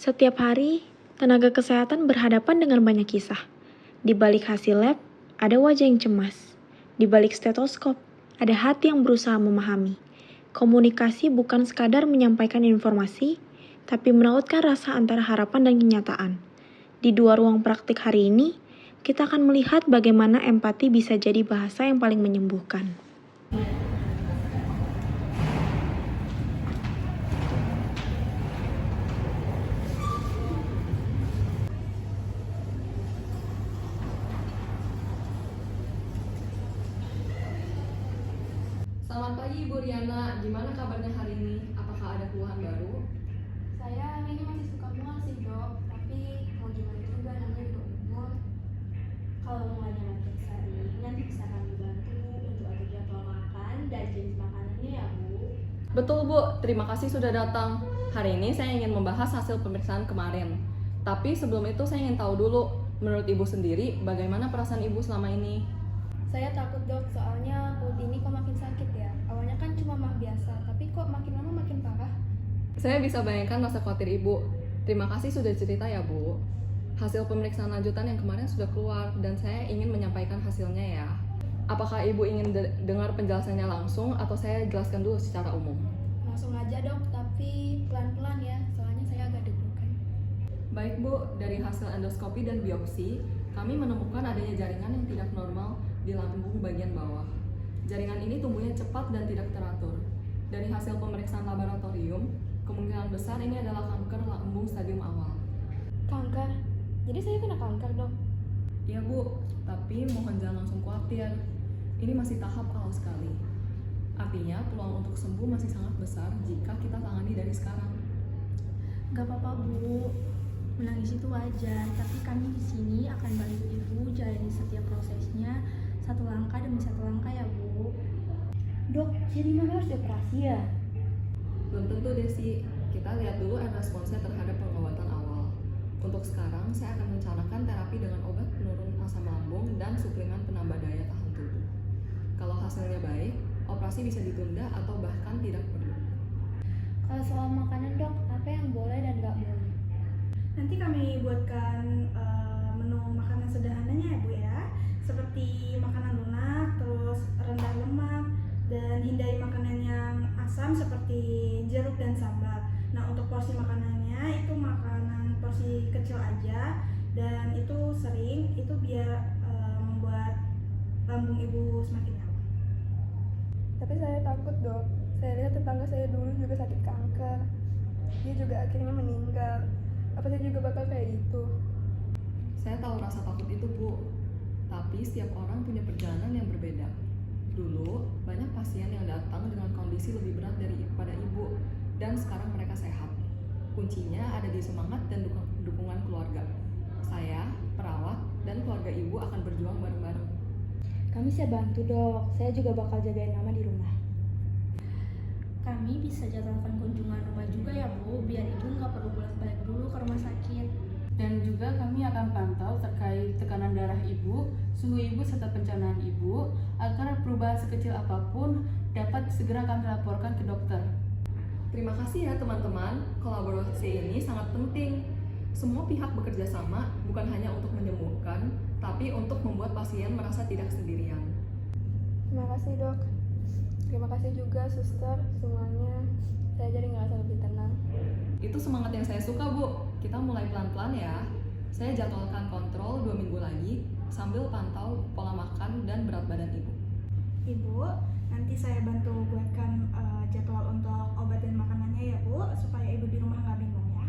Setiap hari, tenaga kesehatan berhadapan dengan banyak kisah. Di balik hasil lab, ada wajah yang cemas. Di balik stetoskop, ada hati yang berusaha memahami. Komunikasi bukan sekadar menyampaikan informasi, tapi merautkan rasa antara harapan dan kenyataan. Di dua ruang praktik hari ini, kita akan melihat bagaimana empati bisa jadi bahasa yang paling menyembuhkan. Selamat pagi Ibu Riana, gimana kabarnya hari ini? Apakah ada keluhan baru? Saya ini masih suka mual sih dok, tapi mau gimana juga namanya juga umur. Kalau mulanya makin sering, nanti bisa kami bantu untuk atur jadwal makan dan jenis makanannya ya Bu. Betul Bu, terima kasih sudah datang. Hari ini saya ingin membahas hasil pemeriksaan kemarin. Tapi sebelum itu saya ingin tahu dulu, menurut Ibu sendiri, bagaimana perasaan Ibu selama ini? Saya takut dok, soalnya perut ini kok makin sakit ya. Awalnya kan cuma mah biasa, tapi kok makin lama makin parah. Saya bisa bayangkan rasa khawatir Ibu. Terima kasih sudah cerita ya Bu. Hasil pemeriksaan lanjutan yang kemarin sudah keluar dan saya ingin menyampaikan hasilnya ya. Apakah Ibu ingin dengar penjelasannya langsung atau saya jelaskan dulu secara umum? Langsung aja dok, tapi pelan-pelan ya, soalnya saya agak deg-degan. Baik Bu, dari hasil endoskopi dan biopsi, kami menemukan adanya jaringan yang tidak normal di lambung bagian bawah. Jaringan ini tumbuhnya cepat dan tidak teratur. Dari hasil pemeriksaan laboratorium, kemungkinan besar ini adalah kanker lambung stadium awal. Kanker? Jadi saya kena kanker dok? Iya Bu, tapi mohon jangan langsung khawatir. Ini masih tahap awal sekali. Artinya peluang untuk sembuh masih sangat besar jika kita tangani dari sekarang. Gak apa-apa Bu, menangis itu wajar, tapi kami di sini akan bantu Ibu jalani setiap prosesnya satu langkah demi satu langkah ya Bu. Dok, jadi mama harus dioperasi ya? Belum tentu Desi, kita lihat dulu responsnya terhadap pengobatan awal. Untuk sekarang, saya akan mencanangkan terapi dengan obat penurun asam lambung dan suplemen penambah daya tahan tubuh. Kalau hasilnya baik, operasi bisa ditunda atau bahkan tidak perlu. Kalau soal makanan dok, apa yang boleh dan gak boleh? Nanti kami buatkan menu makanan sederhananya ya Bu ya, seperti makanan lunak, terus rendah lemak, dan hindari makanan yang asam seperti jeruk dan sambal. Nah untuk porsi makanannya itu makanan porsi kecil aja, dan itu sering, itu biar membuat lambung Ibu semakin nyaman. Tapi saya takut dok, saya lihat tetangga saya dulu juga sakit kanker. Dia juga akhirnya meninggal. Apa saya juga bakal kayak gitu? Saya tahu rasa takut itu Bu, tapi setiap orang punya perjalanan yang berbeda. Dulu, banyak pasien yang datang dengan kondisi lebih berat daripada Ibu, dan sekarang mereka sehat. Kuncinya ada di semangat dan dukungan keluarga. Saya, perawat, dan keluarga Ibu akan berjuang bareng-bareng. Kami siap bantu dok, saya juga bakal jagain mama di rumah. Kami bisa jadwalkan kunjungan rumah juga ya Bu, biar Ibu nggak perlu bolak-balik dulu ke rumah sakit. Dan juga kami akan pantau terkait tekanan darah Ibu, suhu Ibu serta pencernaan Ibu agar perubahan sekecil apapun dapat segera kami laporkan ke dokter. Terima kasih ya teman-teman, kolaborasi ini sangat penting. Semua pihak bekerja sama bukan hanya untuk menyembuhkan, tapi untuk membuat pasien merasa tidak sendirian. Terima kasih dok. Terima kasih juga suster semuanya. Saya jadi ngerasa lebih tenang. Itu semangat yang saya suka Bu. Kita mulai pelan-pelan ya. Saya jadwalkan kontrol 2 minggu lagi sambil pantau pola makan dan berat badan Ibu. Ibu, nanti saya bantu buatkan jadwal untuk obat dan makanannya ya Bu, supaya Ibu di rumah nggak bingung ya.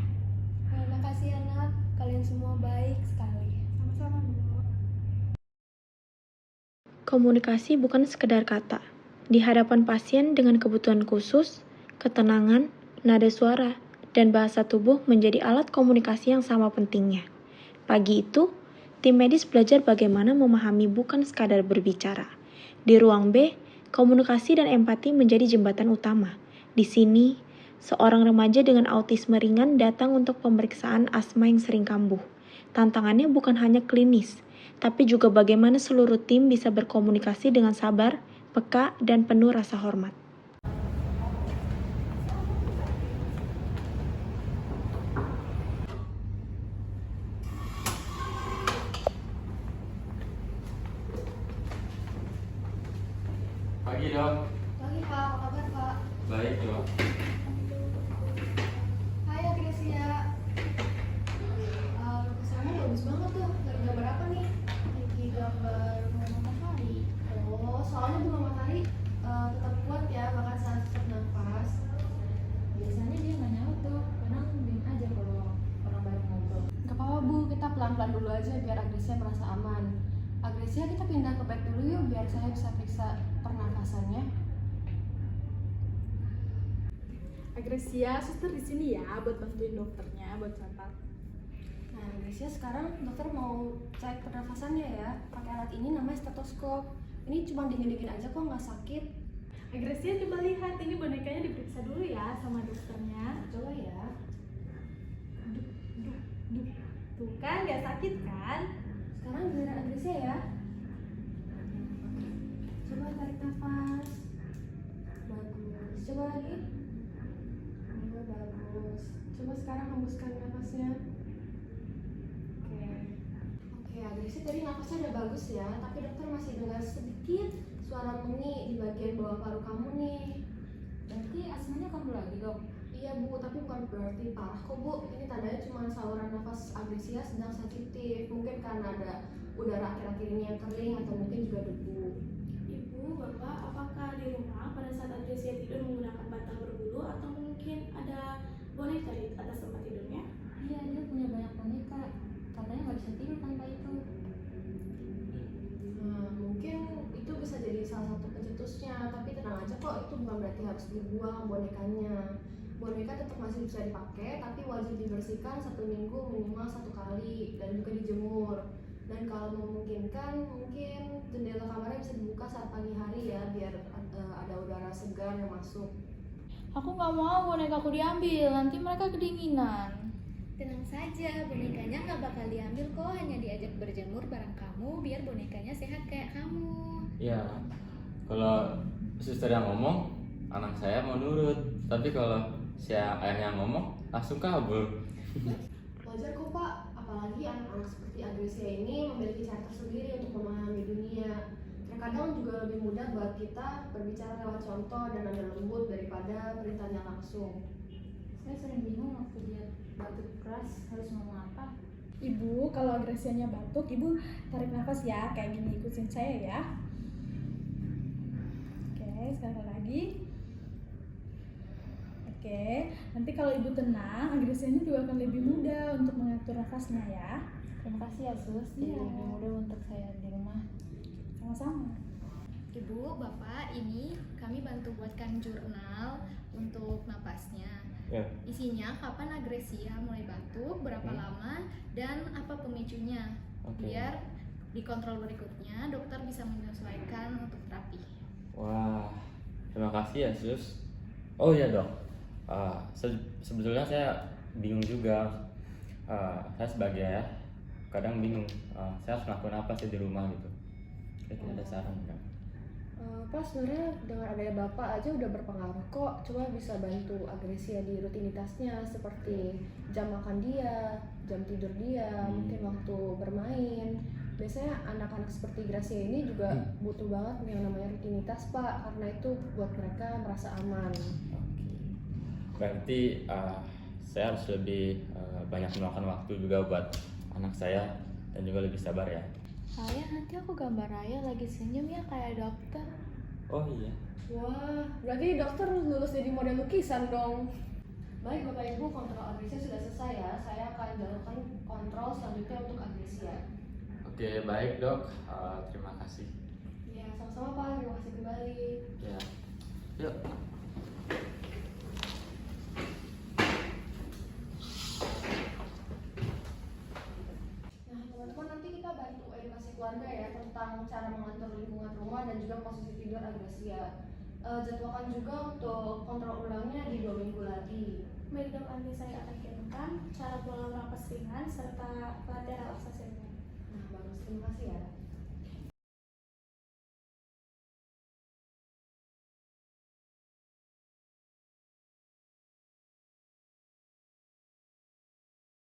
Terima kasih anak, kalian semua baik sekali. Sama-sama Bu. Komunikasi bukan sekedar kata. Di hadapan pasien dengan kebutuhan khusus, ketenangan, nada suara, dan bahasa tubuh menjadi alat komunikasi yang sama pentingnya. Pagi itu, tim medis belajar bagaimana memahami bukan sekadar berbicara. Di ruang B, komunikasi dan empati menjadi jembatan utama. Di sini, seorang remaja dengan autisme ringan datang untuk pemeriksaan asma yang sering kambuh. Tantangannya bukan hanya klinis, tapi juga bagaimana seluruh tim bisa berkomunikasi dengan sabar, peka, dan penuh rasa hormat. dok. Pagi Pak, apa kabar Pak? Baik dok. Hai Agresia. Lukisannya bagus banget tuh. Lagi gambar apa nih? Lagi gambar bunga matahari. Oh, soalnya bunga matahari tetap kuat ya, bahkan saat sesak nafas. Biasanya dia nggak nyaut tuh, kadang diam aja kalau orang baru ngobrol. Gak apa-apa Bu, kita pelan-pelan dulu aja biar Agresia merasa aman. Agresia, kita pindah ke bed dulu yuk biar saya bisa periksa pernafasannya. Agresia, suster di sini ya buat bantuin dokternya buat catat. Nah, Agresia, sekarang dokter mau cek pernafasannya ya. Pakai alat ini namanya stetoskop. Ini cuma dingin-dingin aja kok, nggak sakit. Agresia, coba lihat ini bonekanya diperiksa dulu ya sama dokternya. Coba ya. Tuh kan, gak sakit kan? Sekarang giliran Agresia ya. Coba tarik nafas. Bagus. Coba lagi. Oh, bagus. Coba sekarang hembuskan nafasnya. Oke, Agresia tadi nafasnya udah bagus ya, tapi dokter masih dengar sedikit suara mengi di bagian bawah paru kamu nih. Berarti asmanya kambuh lagi dok? Iya Bu, tapi bukan berarti parah kok Bu. Ini tandanya cuma saluran nafas Agresia sedang sensitif. Mungkin karena ada udara akhir-akhir ini yang kering atau mungkin juga debu. Ibu, Bapak, apakah di rumah pada saat Agresia tidur menggunakan bantal berbulu atau mungkin ada boneka di atas tempat tidurnya? Iya, dia punya banyak boneka. Katanya nggak bisa tidur tanpa itu. Nah, mungkin itu bisa jadi salah satu pencetusnya, tapi tenang aja kok, itu bukan berarti harus dibuang bonekanya. Boneka tetap masih bisa dipakai, tapi wajib dibersihkan 1 minggu minimal 1 kali dan juga dijemur. Dan kalau memungkinkan, mungkin jendela kamarnya bisa dibuka saat pagi hari ya, biar ada udara segar yang masuk. Aku gak mau bonekaku diambil, nanti mereka kedinginan. Tenang saja, bonekanya nggak bakal diambil kok, hanya diajak berjemur bareng kamu biar bonekanya sehat kayak kamu. Iya. Kalau suster yang ngomong, anak saya mau nurut. Tapi kalau si ayahnya ngomong, langsung kabur. Wajar kok Pak, apalagi anak-anak seperti Agresia ini memiliki cara tersendiri untuk memahami dunia. Terkadang juga lebih mudah buat kita berbicara lewat contoh dan nada lembut daripada perintahnya langsung. Saya sering bingung waktu dia batuk keras harus ngomong apa. Ibu, kalau Agresianya batuk, Ibu tarik nafas ya, kayak gini, ikutin saya ya. Oke, sekali lagi. Oke, nanti kalau Ibu tenang, Agresianya juga akan lebih mudah untuk mengatur nafasnya ya. Terima kasih ya Sus, jadi lebih mudah untuk saya di rumah. Sama-sama. Ibu, Bapak, ini kami bantu buatkan jurnal untuk napasnya. Ya. Isinya kapan Agresia mulai batuk, berapa lama, dan apa pemicunya. Oke. Biar di kontrol berikutnya dokter bisa menyesuaikan untuk terapi. Wah, terima kasih ya sus. Oh iya dok, sebetulnya saya bingung juga. Saya sebagai ayah kadang bingung. Saya harus melakukan apa sih di rumah gitu. Kira-kira ada saran kan? Pak, sebenarnya dengan adanya Bapak aja udah berpengaruh kok. Coba bisa bantu Agresia di rutinitasnya seperti jam makan dia, jam tidur dia, mungkin waktu bermain. Biasanya anak-anak seperti Gracia ini juga butuh banget yang namanya rutinitas Pak, karena itu buat mereka merasa aman. Berarti saya harus lebih banyak meluangkan waktu juga buat anak saya dan juga lebih sabar ya. Ayah, nanti aku gambar Raya lagi senyum ya kayak dokter. Oh iya. Wah, berarti dokter lulus jadi model lukisan dong. Baik Bapak Ibu, kontrol Agresia sudah selesai ya. Saya akan jalankan kontrol selanjutnya untuk Agresia. Oke, baik dok. Terima kasih. Ya, sama-sama Pak. Terima kasih kembali. Ya. Yuk. Nah, teman-teman, nanti kita bantu edukasi keluarga ya tentang cara mengatur lingkungan rumah dan juga posisi tidur Agresia. Jadwalkan juga untuk kontrol ulangnya di 2 minggu lagi. Baik dok, nanti saya akan kirimkan cara pola napas ringan serta pelatihan relaksasi ringan. Nah, bagus. Terima kasih ya.